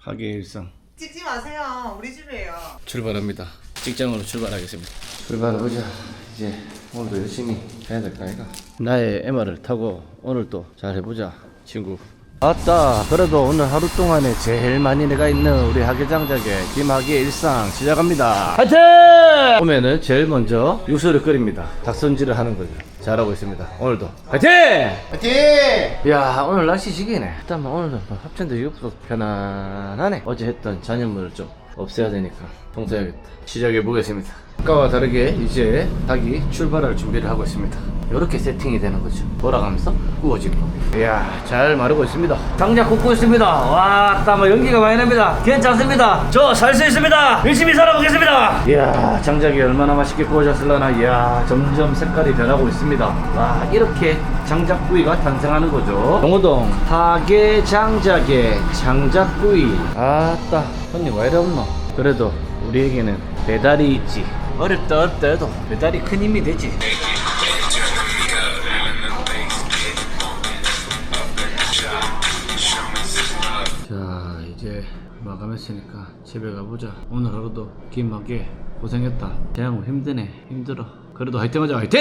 하계 일상 찍지 마세요. 우리 집이에요. 출발합니다. 직장으로 출발하겠습니다. 출발해보자. 이제 오늘도 열심히 해야 될까 이가. 나의 MR을 타고 오늘 또 잘 해보자 친구. 아따, 그래도 오늘 하루 동안에 제일 많이 내가 있는 우리 하계장작의 김하계의 일상 시작합니다. 화이팅! 오면은 제일 먼저 육수를 끓입니다. 닭손질을 하는 거죠. 잘하고 있습니다. 오늘도 화이팅! 화이팅! 야, 오늘 날씨 지기네. 일단 오늘은 합천도 이것도 편안하네. 어제 했던 잔여물을 좀 없애야 되니까 청소해야겠다. 시작해 보겠습니다. 아까와 다르게 이제 닭이 출발할 준비를 하고 있습니다. 이렇게 세팅이 되는 거죠. 돌아가면서 구워지고. 이야, 잘 마르고 있습니다. 장작 굽고 있습니다. 와, 딱 연기가 많이 납니다. 괜찮습니다. 저 살 수 있습니다. 열심히 살아보겠습니다. 이야, 장작이 얼마나 맛있게 구워졌을라나. 이야, 점점 색깔이 변하고 있습니다. 와, 이렇게 장작구이가 탄생하는 거죠. 동호동 하계장작의 장작구이. 아따, 손님 왜 이래 없노? 그래도 우리에게는 배달이 있지. 어렵다 해도 배달이 큰 힘이 되지. 자, 이제 마감했으니까 집에 가보자. 오늘 하루도 김하게 고생했다. 대양 힘드네. 힘들어. 그래도 화이팅 하자. 화이팅!